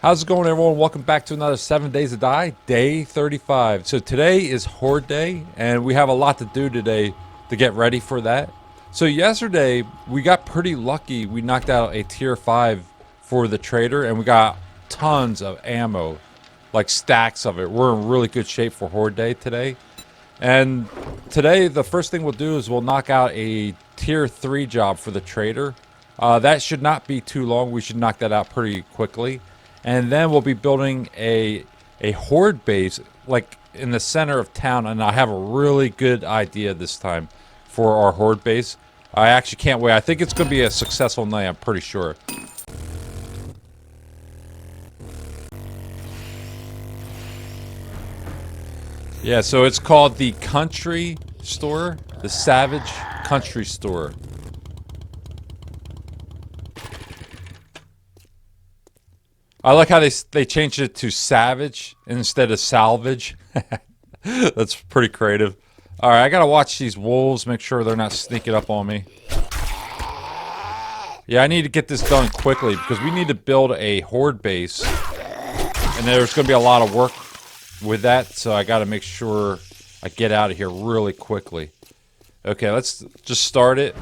How's it going, everyone? Welcome back to another 7 Days to Die, day 35. So today is Horde Day, and we have a lot to do today to get ready for that. So yesterday, we got pretty lucky. We knocked out a tier 5 for the trader, and we got tons of ammo, like stacks of it. We're in really good shape for Horde Day today. And today, the first thing we'll do is we'll knock out a tier 3 job for the trader. That should not be too long. We should knock that out pretty quickly. And then we'll be building a horde base like in the center of town, and I have a really good idea this time for our horde base. I actually can't wait. I think it's going to be a successful night, I'm pretty sure. Yeah, so it's called the Country Store, the Savage Country Store. I like how they changed it to Savage instead of Salvage. That's pretty creative. All right, I gotta watch these wolves, make sure they're not sneaking up on me. Yeah, I need to get this done quickly because we need to build a horde base, and there's gonna be a lot of work with that. So I gotta make sure I get out of here really quickly. Okay, let's just start it.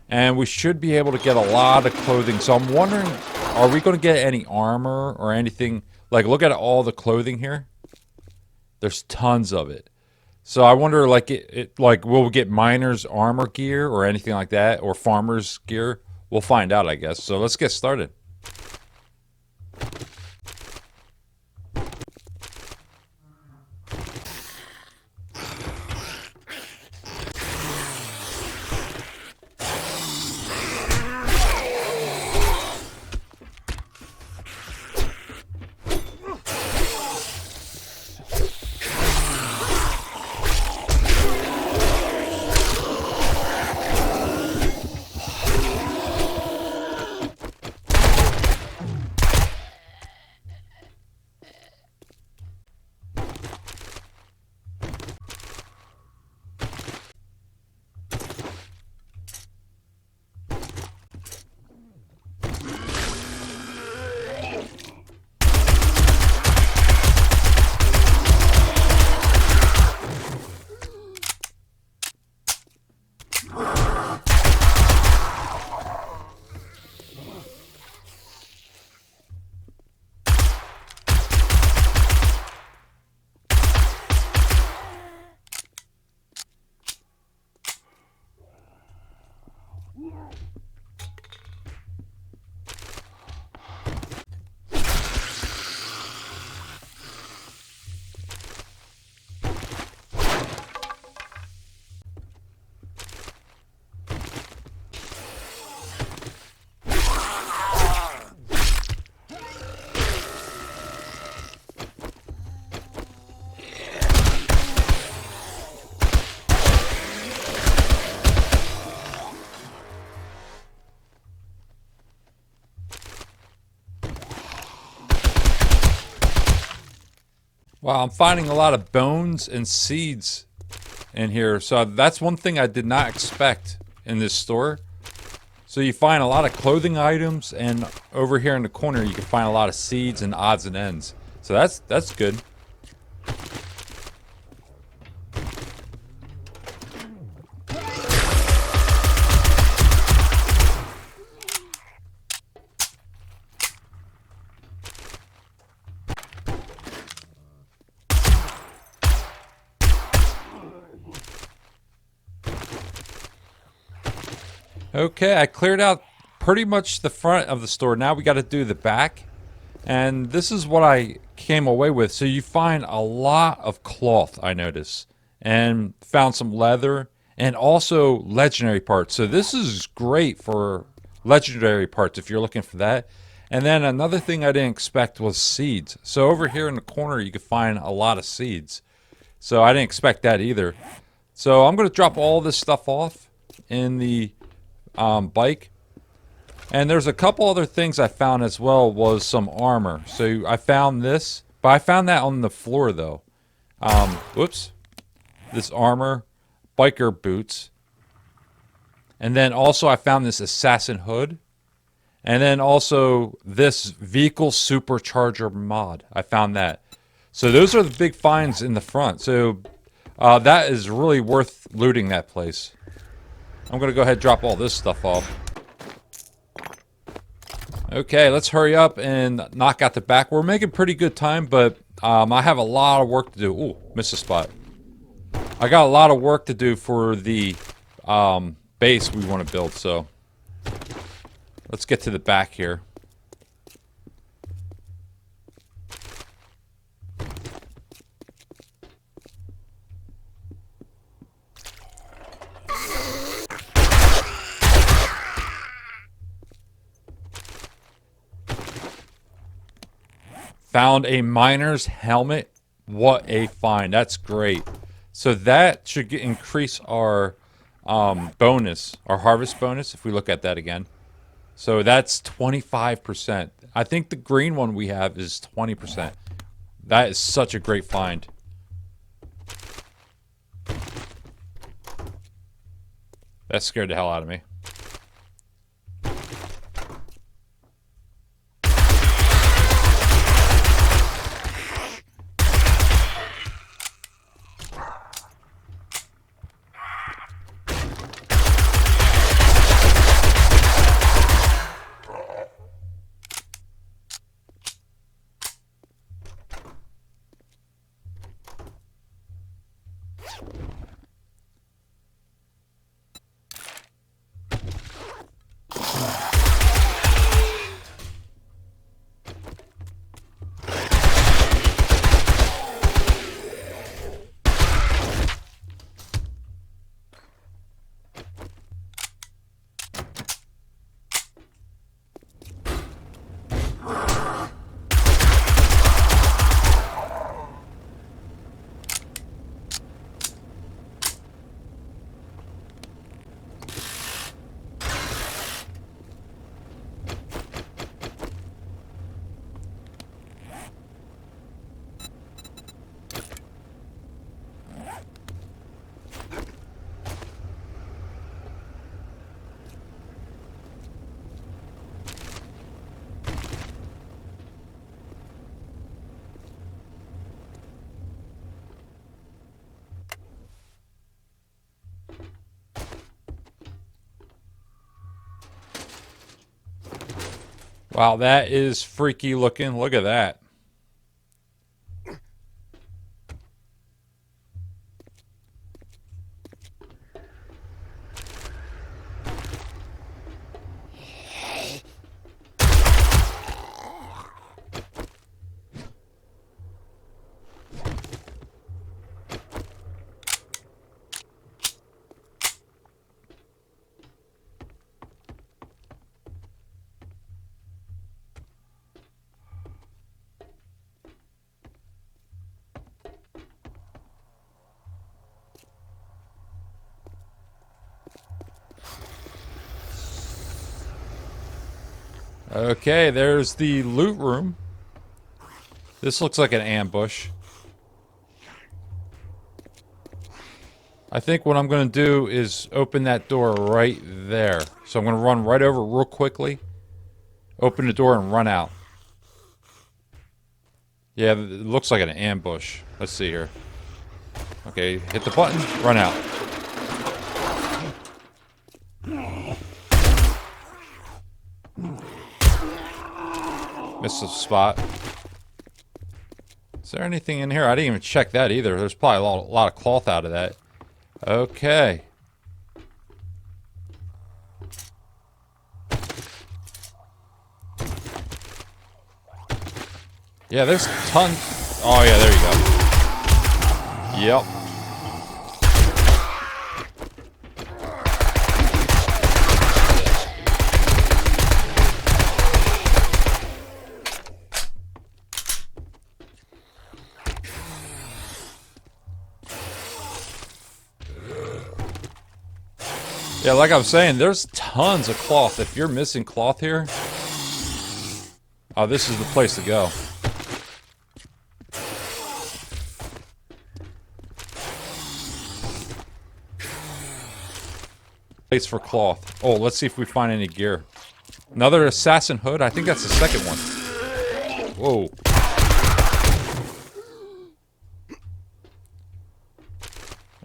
And we should be able to get a lot of clothing. So I'm wondering, are we going to get any armor or anything? Like, look at all the clothing here. There's tons of it. So I wonder, like, like, will we get miners' armor gear or anything like that? Or farmers' gear? We'll find out, I guess. So let's get started. Wow, I'm finding a lot of bones and seeds in here. So that's one thing I did not expect in this store. So you find a lot of clothing items, and over here in the corner you can find a lot of seeds and odds and ends. So that's good. Okay, I cleared out pretty much the front of the store. Now we got to do the back. And this is what I came away with. So you find a lot of cloth, I notice. And found some leather and also legendary parts. So this is great for legendary parts if you're looking for that. And then another thing I didn't expect was seeds. So over here in the corner you can find a lot of seeds. So I didn't expect that either. So I'm going to drop all this stuff off in the bike. And there's a couple other things I found as well, was some armor. So I found this, but I found that on the floor though. Whoops. This armor, biker boots. And then also I found this assassin hood. And then also this vehicle supercharger mod. I found that. So those are the big finds in the front. So that is really worth looting that place. I'm going to go ahead and drop all this stuff off. Okay, let's hurry up and knock out the back. We're making pretty good time, but I have a lot of work to do. Ooh, missed a spot. I got a lot of work to do for the base we want to build, so let's get to the back here. Found a miner's helmet. What a find. That's great. So that should increase our bonus, our harvest bonus, if we look at that again. So that's 25%. I think the green one we have is 20%. That is such a great find. That scared the hell out of me. Wow, that is freaky looking. Look at that. Okay, there's the loot room. This looks like an ambush. I think what I'm going to do is open that door right there. So I'm going to run right over real quickly. Open the door and run out. Yeah, it looks like an ambush. Let's see here. Okay, hit the button, run out. Missed a spot. Is there anything in here? I didn't even check that either. There's probably a lot of cloth out of that. Okay. Yeah, there's tons. Oh yeah, there you go. Yep. Yeah, like I was saying, there's tons of cloth. If you're missing cloth here, oh, this is the place to go. Place for cloth. Oh, let's see if we find any gear. Another assassin hood. I think that's the second one. Whoa.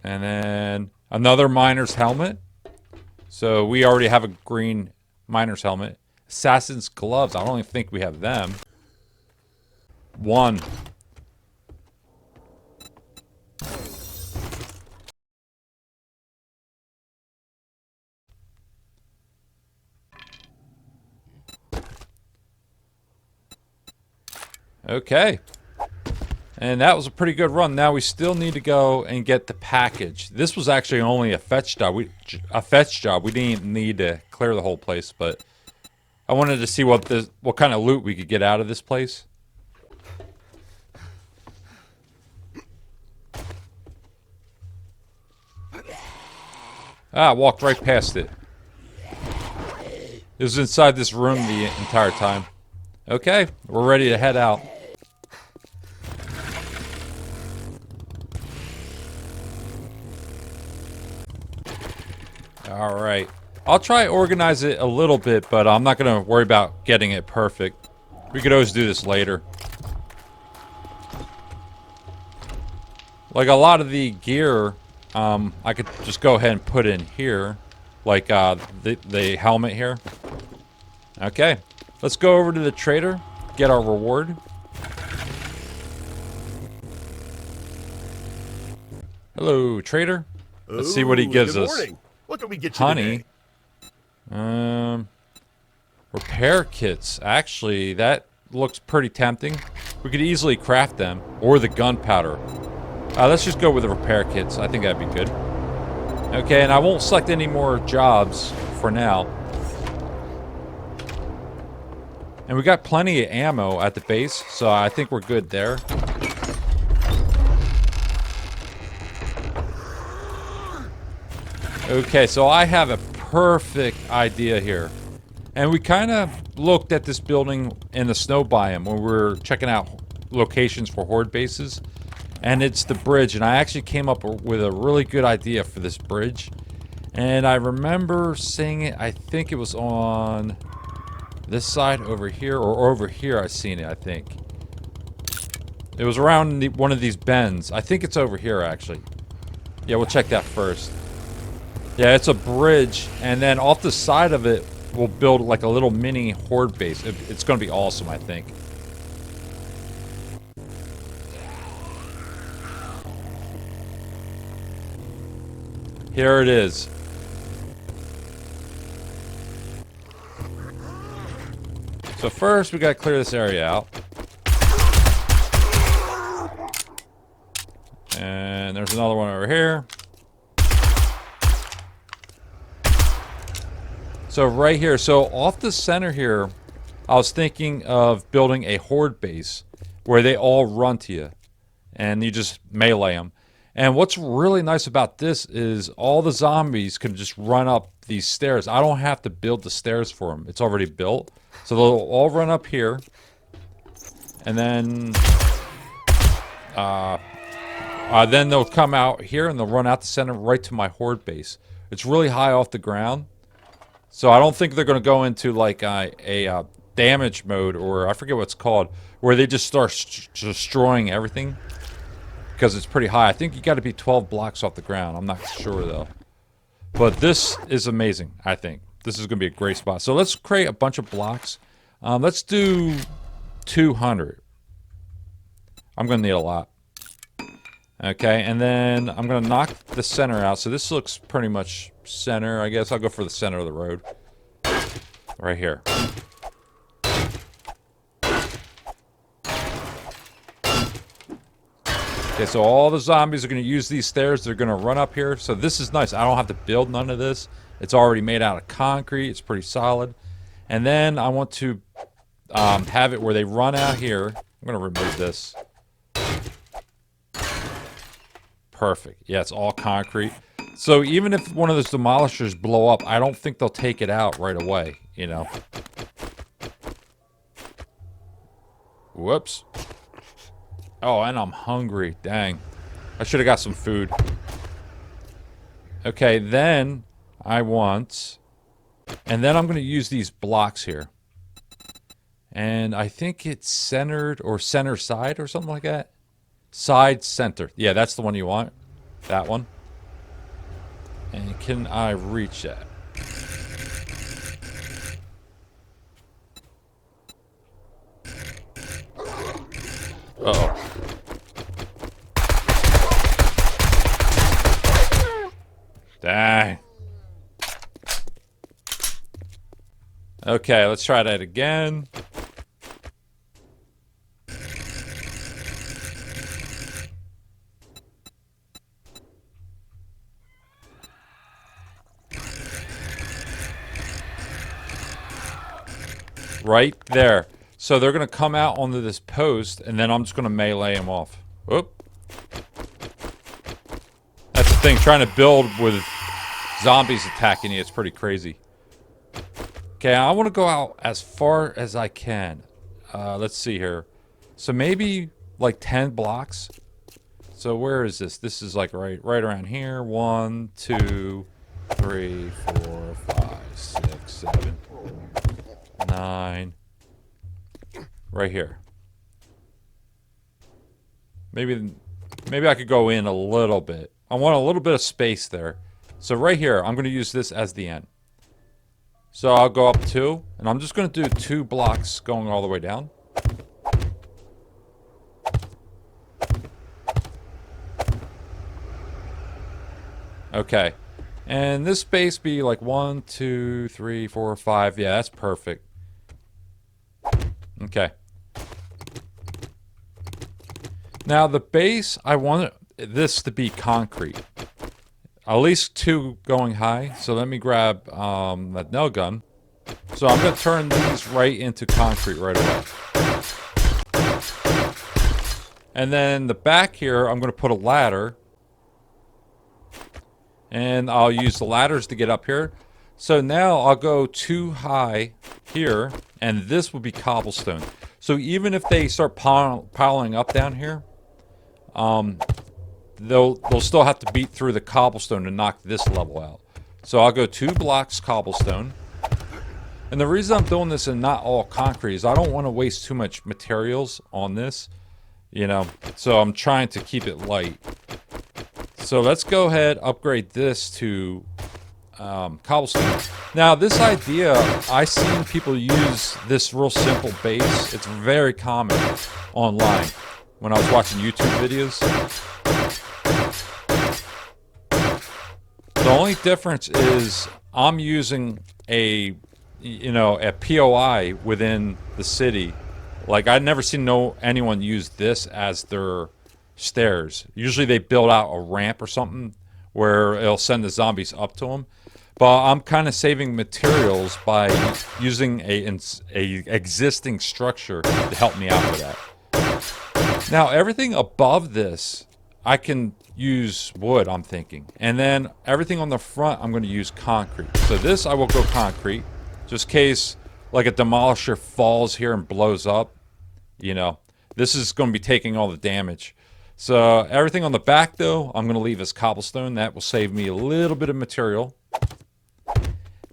And then another miner's helmet. So we already have a green miner's helmet. Assassin's gloves. I don't even think we have them. One. Okay. And that was a pretty good run. Now we still need to go and get the package. This was actually only a fetch job. We didn't need to clear the whole place, but I wanted to see what kind of loot we could get out of this place. Ah, I walked right past it. It was inside this room the entire time. Okay, we're ready to head out. Alright. I'll try organize it a little bit, but I'm not going to worry about getting it perfect. We could always do this later. Like a lot of the gear, I could just go ahead and put in here. Like the helmet here. Okay. Let's go over to the trader, get our reward. Hello, trader. Let's see what he gives us. Morning. What can we get you Honey. today? Repair kits. Actually, that looks pretty tempting. We could easily craft them. Or the gunpowder. Let's just go with the repair kits. I think that'd be good. Okay, and I won't select any more jobs for now. And we got plenty of ammo at the base, so I think we're good there. Okay, so I have a perfect idea here. And we kind of looked at this building in the snow biome when we were checking out locations for Horde bases. And it's the bridge, and I actually came up with a really good idea for this bridge. And I remember seeing it, I think it was on this side over here, or over here I seen it, I think. It was around one of these bends. I think it's over here, actually. Yeah, we'll check that first. Yeah, it's a bridge, and then off the side of it, we'll build like a little mini Horde base. It's going to be awesome, I think. Here it is. So first, we gotta clear this area out. And there's another one over here. So right here, so off the center here, I was thinking of building a Horde base where they all run to you. And you just melee them. And what's really nice about this is all the zombies can just run up these stairs. I don't have to build the stairs for them. It's already built. So they'll all run up here. And then they'll come out here and they'll run out the center right to my Horde base. It's really high off the ground. So I don't think they're going to go into like a damage mode, or I forget what it's called, where they just start destroying everything. Because it's pretty high. I think you got to be 12 blocks off the ground. I'm not sure though. But this is amazing, I think. This is going to be a great spot. So let's create a bunch of blocks. Let's do 200. I'm going to need a lot. Okay, and then I'm going to knock the center out. So this looks pretty much center. I guess I'll go for the center of the road. Right here. Okay, so all the zombies are going to use these stairs. They're going to run up here. So this is nice. I don't have to build none of this. It's already made out of concrete. It's pretty solid. And then I want to have it where they run out here. I'm going to remove this. Perfect. Yeah, it's all concrete. So even if one of those demolishers blow up, I don't think they'll take it out right away, you know. Whoops. Oh, and I'm hungry. Dang. I should have got some food. Okay, then I want And then I'm going to use these blocks here. And I think it's centered or center side or something like that. Side center. Yeah, that's the one you want. That one. And can I reach that? Uh-oh. Dang. Okay, let's try that again. Right there. So they're going to come out onto this post, and then I'm just going to melee them off. Oop. That's the thing, trying to build with zombies attacking you, it's pretty crazy. Okay, I want to go out as far as I can. Let's see here. So maybe like 10 blocks. So where is this? This is like right around here. 1, 2, 3, 4, 5, 6, 7, 9. Right here. Maybe I could go in a little bit. I want a little bit of space there. So right here, I'm going to use this as the end. So I'll go up 2, and I'm just going to do 2 blocks going all the way down. Okay. And this space be like 1, 2, 3, 4, 5. Yeah, that's perfect. Okay. Now the base, I want this to be concrete. At least 2 going high. So let me grab that nail gun. So I'm going to turn these right into concrete right away. And then the back here, I'm going to put a ladder. And I'll use the ladders to get up here. So now I'll go 2 high here. And this will be cobblestone. So even if they start piling up down here, they'll still have to beat through the cobblestone to knock this level out. So I'll go 2 blocks cobblestone. And the reason I'm doing this and not all concrete is I don't want to waste too much materials on this, you know. So I'm trying to keep it light. So let's go ahead, upgrade this to cobblestone. Now this idea, I've seen people use this real simple base. It's very common online when I was watching YouTube videos. The only difference is I'm using a POI within the city. Like I've never seen anyone use this as their stairs. Usually they build out a ramp or something where it'll send the zombies up to them. But I'm kind of saving materials by using a existing structure to help me out with that. Now everything above this, I can use wood, I'm thinking. And then everything on the front, I'm going to use concrete. So this, I will go concrete. Just in case, like, a demolisher falls here and blows up. You know, this is going to be taking all the damage. So everything on the back, though, I'm going to leave as cobblestone. That will save me a little bit of material.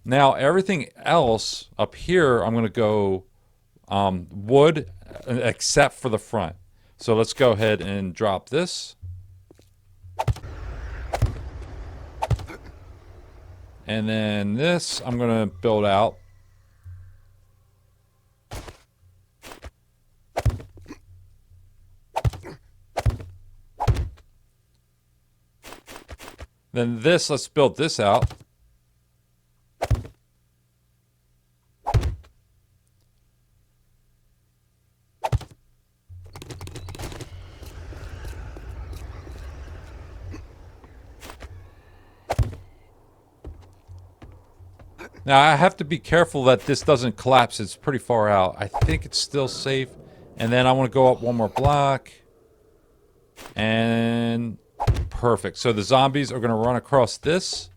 Now, everything else up here, I'm going to go wood, except for the front. So let's go ahead and drop this. And then this, I'm going to build out. Then this, let's build this out. Now I have to be careful that this doesn't collapse. It's pretty far out. I think it's still safe. And then I want to go up 1 more block. And perfect. So the zombies are going to run across this.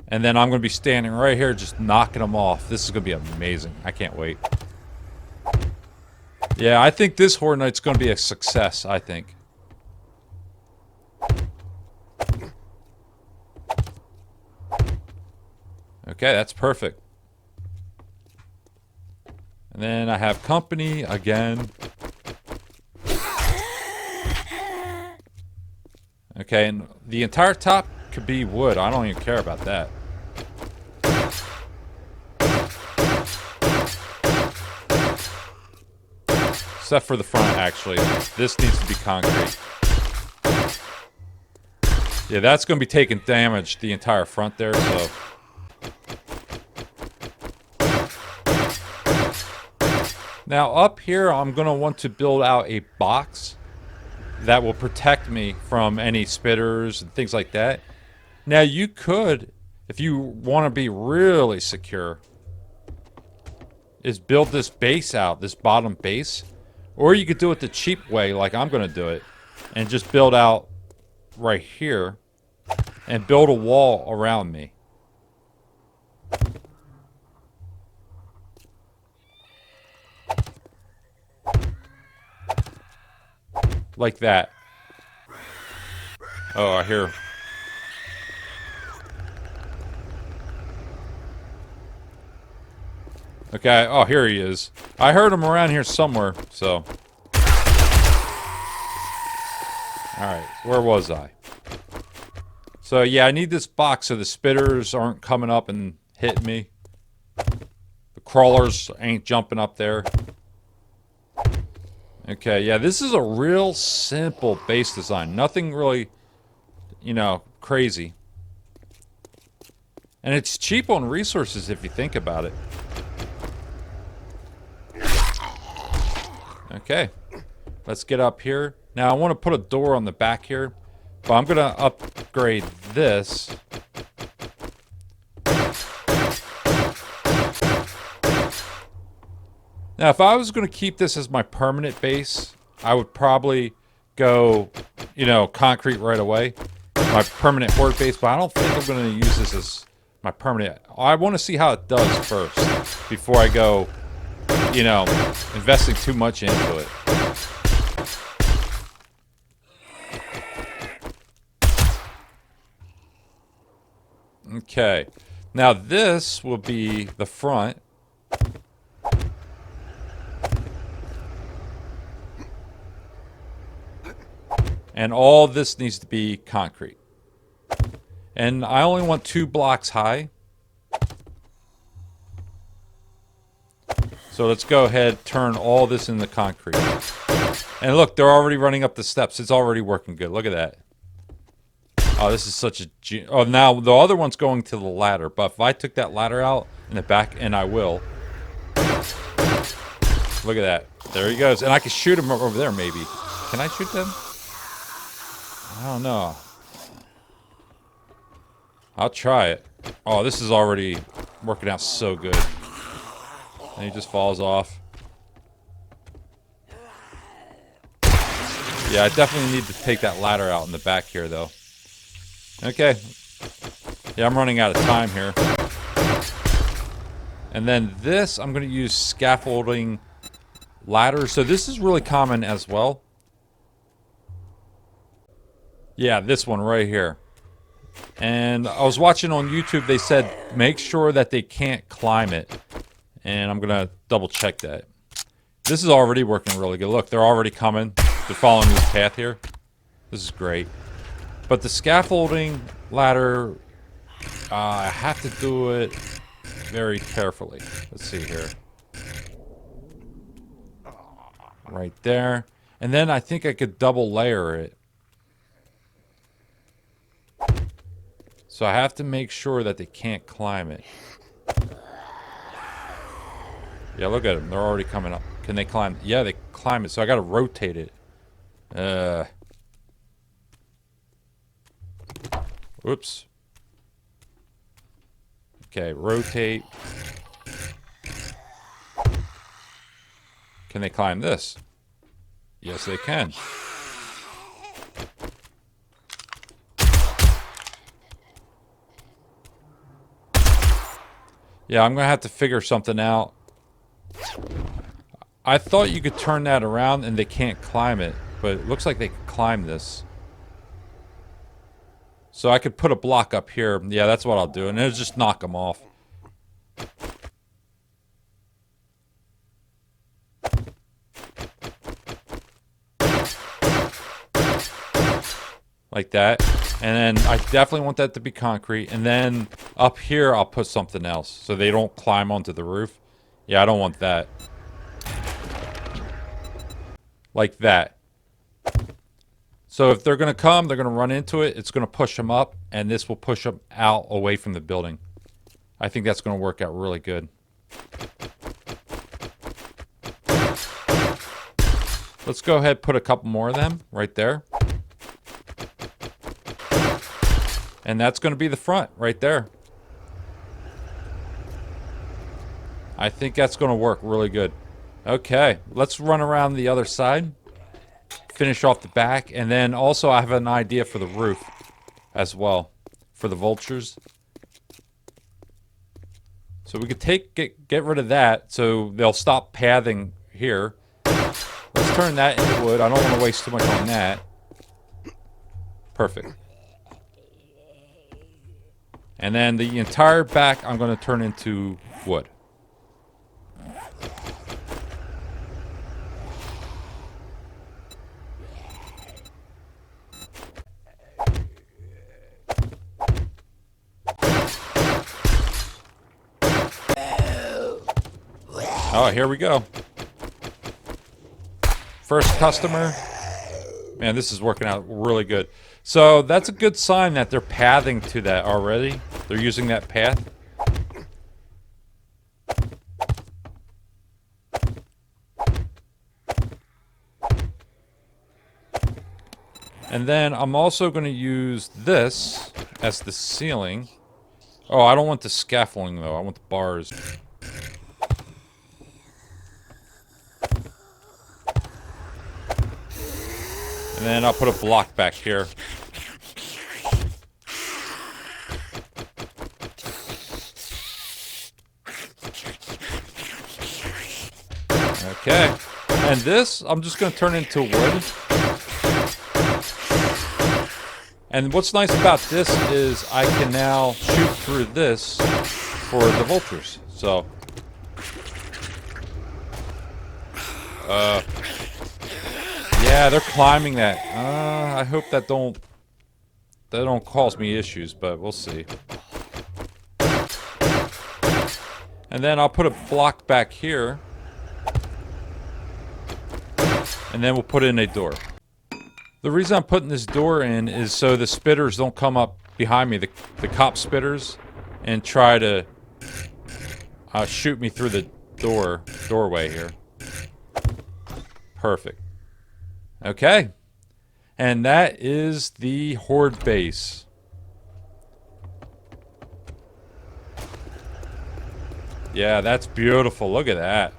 And then I'm going to be standing right here just knocking them off. This is going to be amazing. I can't wait. Yeah, I think this Horde Night's going to be a success, I think. Okay, that's perfect. And then I have company again. Okay, and the entire top could be wood. I don't even care about that. Except for the front, actually. This needs to be concrete. Yeah, that's going to be taking damage, the entire front there, so... Now, up here, I'm going to want to build out a box that will protect me from any spitters and things like that. Now, you could, if you want to be really secure, is build this base out, this bottom base. Or you could do it the cheap way, like I'm going to do it, and just build out right here and build a wall around me. Like that. Oh, I hear. Okay, oh, here he is. I heard him around here somewhere, so. Alright, where was I? So, yeah, I need this box so the spitters aren't coming up and hitting me. The crawlers ain't jumping up there. Okay, yeah, this is a real simple base design. Nothing really, you know, crazy. And it's cheap on resources if you think about it. Okay, let's get up here. Now, I want to put a door on the back here, but I'm going to upgrade this. Now, if I was going to keep this as my permanent base, I would probably go, you know, concrete right away. My permanent horde base, but I don't think I'm going to use this as my permanent. I want to see how it does first before I go, you know, investing too much into it. Okay. Now, this will be the front. And all this needs to be concrete. And I only want 2 blocks high. So let's go ahead, turn all this into concrete. And look, they're already running up the steps. It's already working good. Look at that. Oh, this is such a... Oh, now the other one's going to the ladder. But if I took that ladder out in the back, and I will. Look at that. There he goes. And I can shoot him over there, maybe. Can I shoot them? I don't know. I'll try it. Oh, this is already working out so good. And he just falls off. Yeah, I definitely need to take that ladder out in the back here, though. Okay. Yeah, I'm running out of time here. And then this, I'm going to use scaffolding ladders. So this is really common as well. Yeah, this one right here. And I was watching on YouTube, they said make sure that they can't climb it. And I'm going to double check that. This is already working really good. Look, they're already coming. They're following this path here. This is great. But the scaffolding ladder, I have to do it very carefully. Let's see here. Right there. And then I think I could double layer it. So I have to make sure that they can't climb it. Yeah, look at them. They're already coming up. Can they climb? Yeah, they climb it. So I got to rotate it. Oops. Okay, rotate. Can they climb this? Yes, they can. Yeah, I'm going to have to figure something out. I thought you could turn that around and they can't climb it, but it looks like they can climb this. So I could put a block up here. Yeah, that's what I'll do. And it'll just knock them off. like that. And then I definitely want that to be concrete. And then up here, I'll put something else so they don't climb onto the roof. Yeah, I don't want that. Like that. So if they're going to come, they're going to run into it. It's going to push them up, and this will push them out away from the building. I think that's going to work out really good. Let's go ahead and put a couple more of them right there. And that's going to be the front right there. I think that's going to work really good. Okay, let's run around the other side. Finish off the back, and then also I have an idea for the roof as well for the vultures. So we could get rid of that so they'll stop pathing here. Let's turn that into wood. I don't want to waste too much on that. Perfect. And then the entire back I'm going to turn into wood. Oh, here we go. First customer. Man, this is working out really good. So that's a good sign that they're pathing to that already. They're using that path. And then I'm also going to use this as the ceiling. Oh, I don't want the scaffolding though. I want the bars. And then I'll put a block back here. Okay. And this, I'm just going to turn into wood. And what's nice about this is I can now shoot through this for the vultures. So, yeah, they're climbing that. I hope that don't cause me issues, but we'll see. And then I'll put a block back here. And then we'll put in a door. The reason I'm putting this door in is so the spitters don't come up behind me, the cop spitters, and try to shoot me through the doorway here. Perfect. Okay. And that is the Horde Base. Yeah, that's beautiful. Look at that.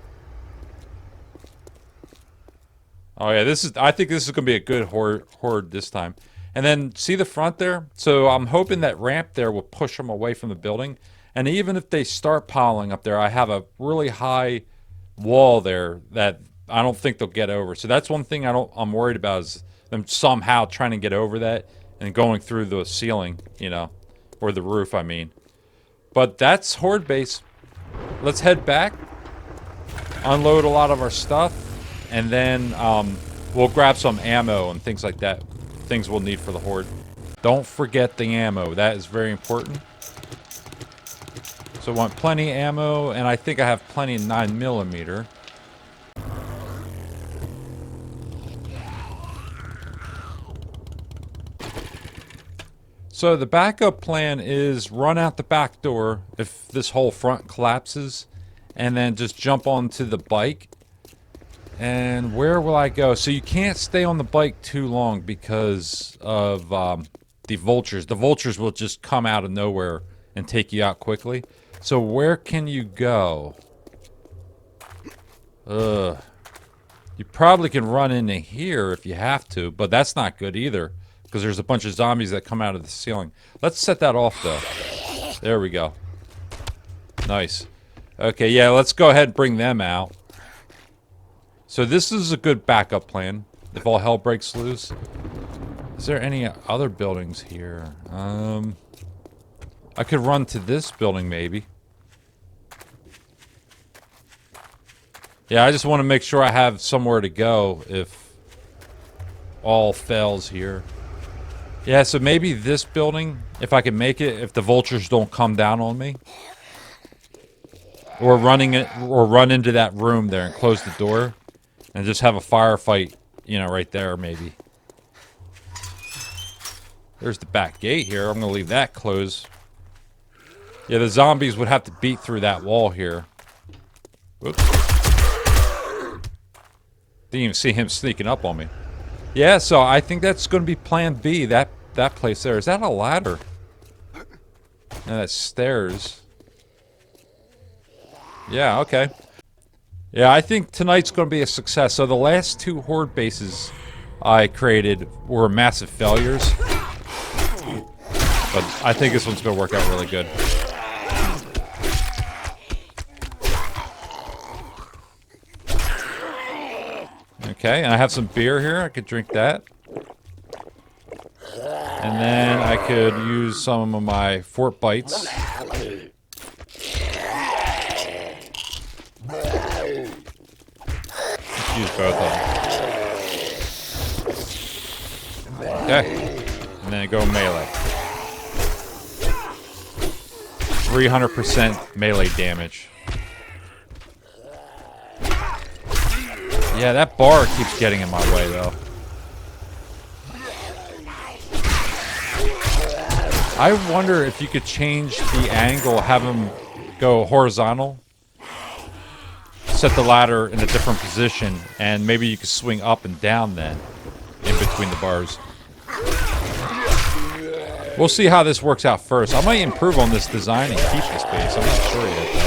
Oh yeah, I think this is going to be a good horde this time. And then see the front there? So I'm hoping that ramp there will push them away from the building. And even if they start piling up there, I have a really high wall there that I don't think they'll get over. So that's one thing I'm worried about is them somehow trying to get over that and going through the ceiling, you know, or the roof, I mean. But that's Horde Base. Let's head back, unload a lot of our stuff. And then we'll grab some ammo and things like that. Things we'll need for the Horde. Don't forget the ammo. That is very important. So I want plenty of ammo, and I think I have plenty of 9mm. So the backup plan is run out the back door if this whole front collapses, and then just jump onto the bike. And where will I go? So you can't stay on the bike too long because of the vultures. The vultures will just come out of nowhere and take you out quickly. So where can you go? You probably can run into here if you have to, but that's not good either because there's a bunch of zombies that come out of the ceiling. Let's set that off though. There we go. Nice. Okay, yeah, let's go ahead and bring them out. So this is a good backup plan if all hell breaks loose. Is there any other buildings here? I could run to this building maybe. Yeah, I just want to make sure I have somewhere to go if all fails here. Yeah, so maybe this building, if I can make it, if the vultures don't come down on me. Or run into that room there and close the door. And just have a firefight, you know, right there maybe. There's the back gate here. I'm going to leave that closed. Yeah, the zombies would have to beat through that wall here. Whoops. Didn't even see him sneaking up on me. Yeah, so I think that's going to be plan B, that place there. Is that a ladder? No, that's stairs. Yeah, okay. Yeah, I think tonight's going to be a success. So the last 2 Horde bases I created were massive failures. But I think this one's going to work out really good. Okay, and I have some beer here. I could drink that. And then I could use some of my Fort Bites. Let's use both of them. Okay. And then go melee. 300% melee damage. Yeah, that bar keeps getting in my way, though. I wonder if you could change the angle, have him go horizontal. Set the ladder in a different position, and maybe you could swing up and down then, in between the bars. We'll see how this works out first. I might improve on this design and keep this base. I'm not sure yet, though.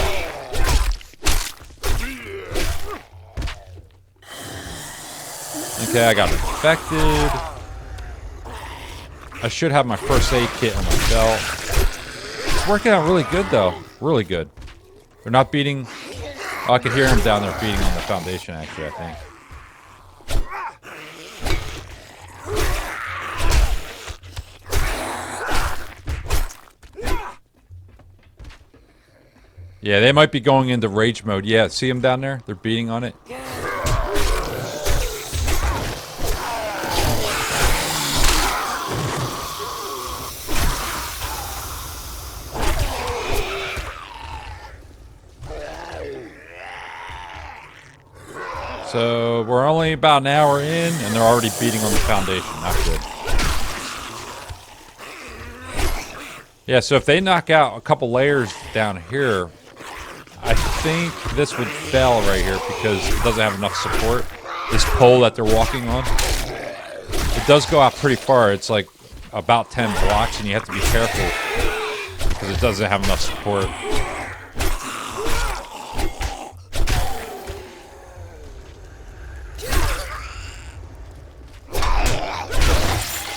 Okay, I got infected. I should have my first aid kit on my belt. It's working out really good, though. Really good. They're not beating... Oh, I could hear them down there beating on the foundation, actually, I think. Yeah, they might be going into rage mode. Yeah, see them down there? They're beating on it. So, we're only about an hour in, and they're already beating on the foundation. Not good. Yeah, so if they knock out a couple layers down here, I think this would fail right here because it doesn't have enough support. This pole that they're walking on. It does go out pretty far. It's like about 10 blocks, and you have to be careful because it doesn't have enough support.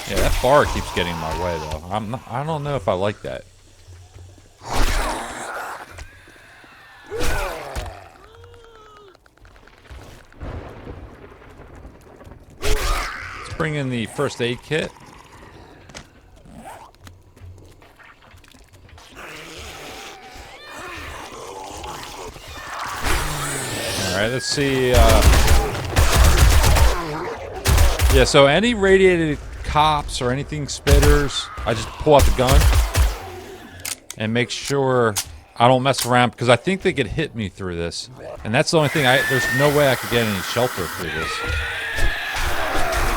Yeah, that bar keeps getting in my way, though. I don't know if I like that. Let's bring in the first aid kit. Alright, let's see. Yeah, so any radiated cops or anything spitters, I just pull out the gun and make sure I don't mess around because I think they could hit me through this, and that's the only thing. There's no way I could get any shelter through this.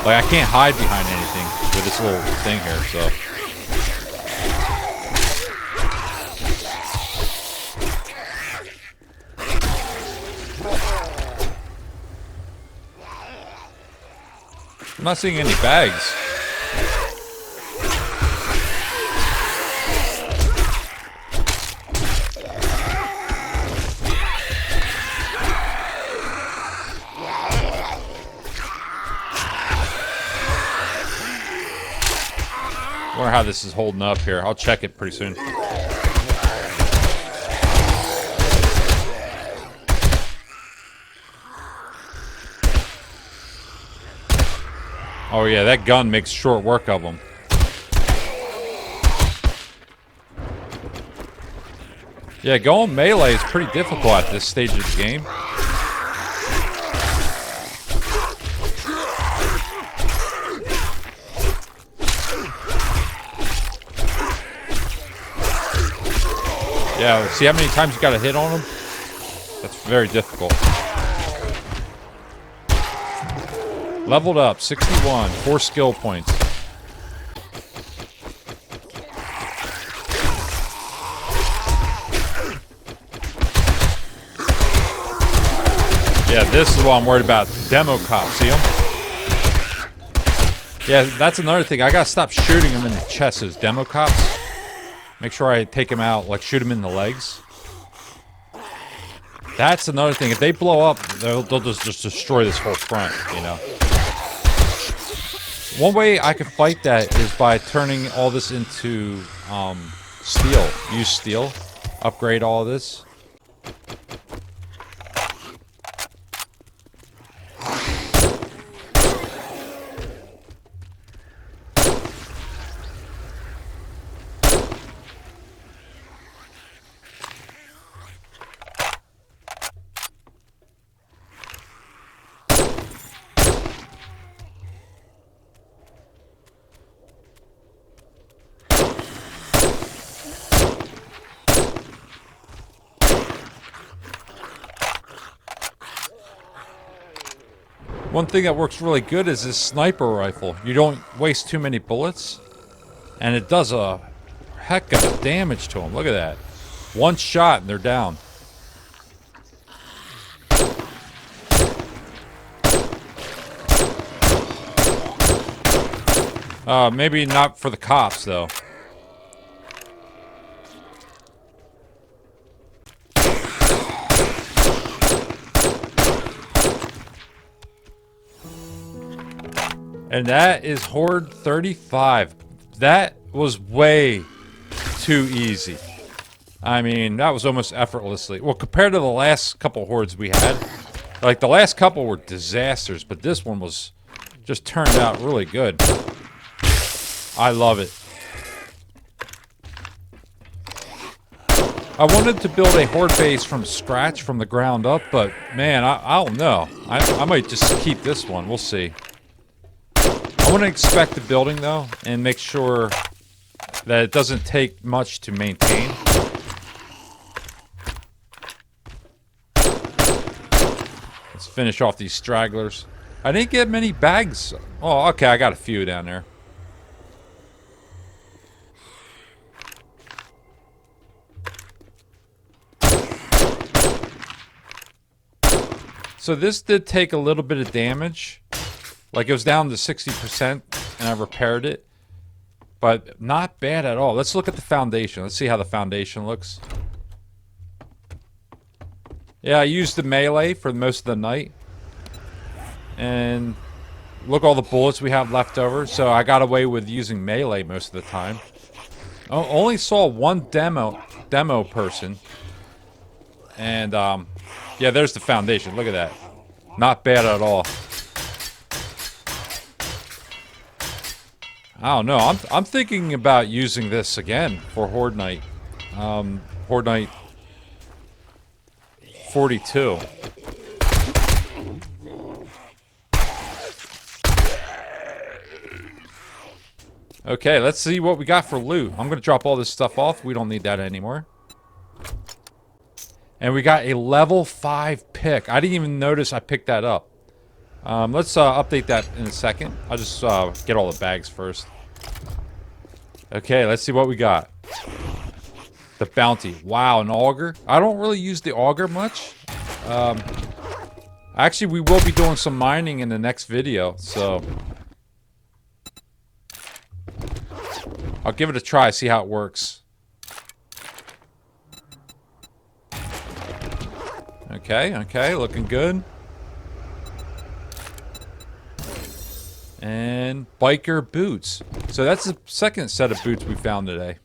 Like I can't hide behind anything with this little thing here, so. I'm not seeing any bags. I wonder how this is holding up here. I'll check it pretty soon. Oh yeah, that gun makes short work of them. Yeah, going melee is pretty difficult at this stage of the game. Yeah, see how many times you gotta hit on them? That's very difficult. Leveled up, 61, 4 skill points. Yeah, this is what I'm worried about. Demo cops, see them? Yeah, that's another thing. I gotta stop shooting them in the chest, those demo cops. Make sure I take them out, like shoot them in the legs. That's another thing. If they blow up, they'll just destroy this whole front, you know? One way I could fight that is by turning all this into steel. Use steel. Upgrade all of this. One thing that works really good is this sniper rifle. You don't waste too many bullets, and it does a heck of a damage to them. Look at that. One shot and they're down. Maybe not for the cops, though. And that is Horde 35. That was way too easy. I mean, that was almost effortlessly. Well, compared to the last couple hordes we had, like the last couple were disasters, but this one was just turned out really good. I love it. I wanted to build a horde base from scratch, from the ground up, but man, I don't know. I might just keep this one. We'll see. I want to inspect the building, though, and make sure that it doesn't take much to maintain. Let's finish off these stragglers. I didn't get many bags. Oh, okay, I got a few down there. So this did take a little bit of damage. Like, it was down to 60%, and I repaired it. But not bad at all. Let's look at the foundation. Let's see how the foundation looks. Yeah, I used the melee for most of the night. And look all the bullets we have left over. So I got away with using melee most of the time. Only saw one demo person. And, yeah, there's the foundation. Look at that. Not bad at all. I don't know. I'm thinking about using this again for Horde Night. Horde Night 42. Okay, let's see what we got for loot. I'm gonna drop all this stuff off. We don't need that anymore. And we got a level 5 pick. I didn't even notice I picked that up. Let's update that in a second. I'll just get all the bags first. Okay, let's see what we got. The bounty. Wow, an auger. I don't really use the auger much. Actually, we will be doing some mining in the next video, so I'll give it a try, see how it works. Okay, looking good. And biker boots. So that's the second set of boots we found today.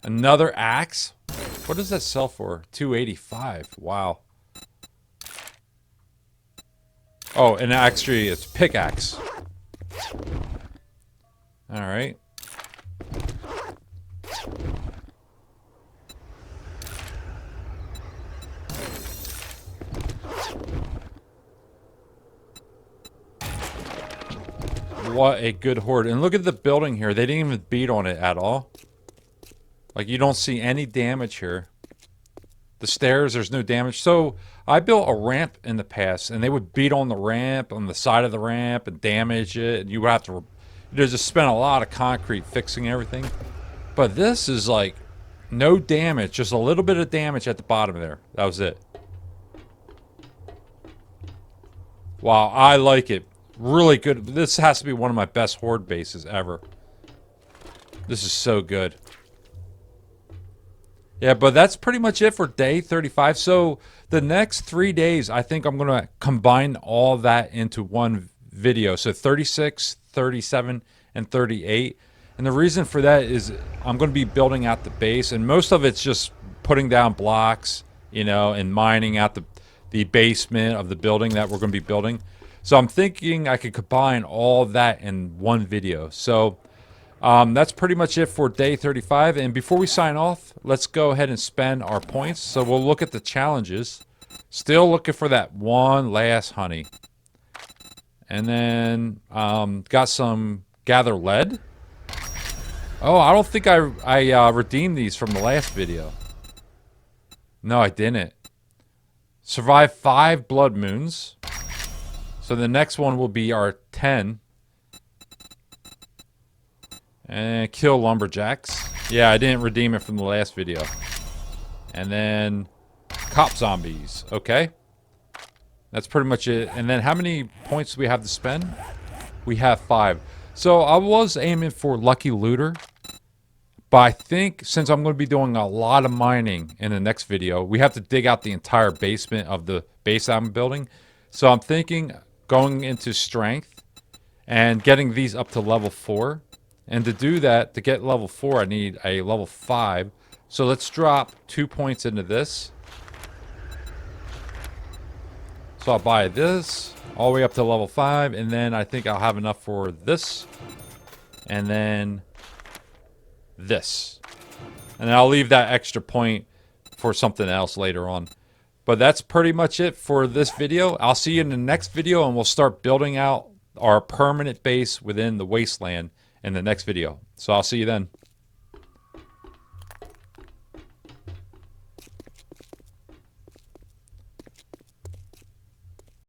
Another axe? What does that sell for? 285. Wow. Oh, and actually it's pickaxe. Alright. what a good horde. And look at the building here. They didn't even beat on it at all. Like, you don't see any damage here. The stairs, there's no damage. So I built a ramp in the past, and they would beat on the ramp, on the side of the ramp, and damage it. And you would have to just spend a lot of concrete fixing everything. But this is like no damage, just a little bit of damage at the bottom there. That was it. Wow, I like it. Really good. This has to be one of my best horde bases ever. This is so good. Yeah, but that's pretty much it for day 35. So the next 3 days, I think I'm going to combine all that into one video. So 36, 37, and 38. And the reason for that is I'm going to be building out the base. And most of it's just putting down blocks, you know, and mining out the basement of the building that we're going to be building. So I'm thinking I could combine all that in one video. So that's pretty much it for day 35. And before we sign off, let's go ahead and spend our points. So we'll look at the challenges. Still looking for that one last honey. And then got some gather lead. Oh, I don't think I redeemed these from the last video. No, I didn't. Survive 5 blood moons. So the next one will be our 10. And kill lumberjacks. Yeah, I didn't redeem it from the last video. And then cop zombies. Okay. That's pretty much it. And then how many points do we have to spend? We have 5. So I was aiming for lucky looter. But I think since I'm going to be doing a lot of mining in the next video, we have to dig out the entire basement of the base I'm building. So I'm thinking going into strength and getting these up to level 4. And to do that, to get level 4, I need a level 5. So let's drop 2 points into this. So I'll buy this all the way up to level 5. And then I think I'll have enough for this. And then this. And then I'll leave that extra point for something else later on. But that's pretty much it for this video. I'll see you in the next video, and we'll start building out our permanent base within the wasteland in the next video. So I'll see you then.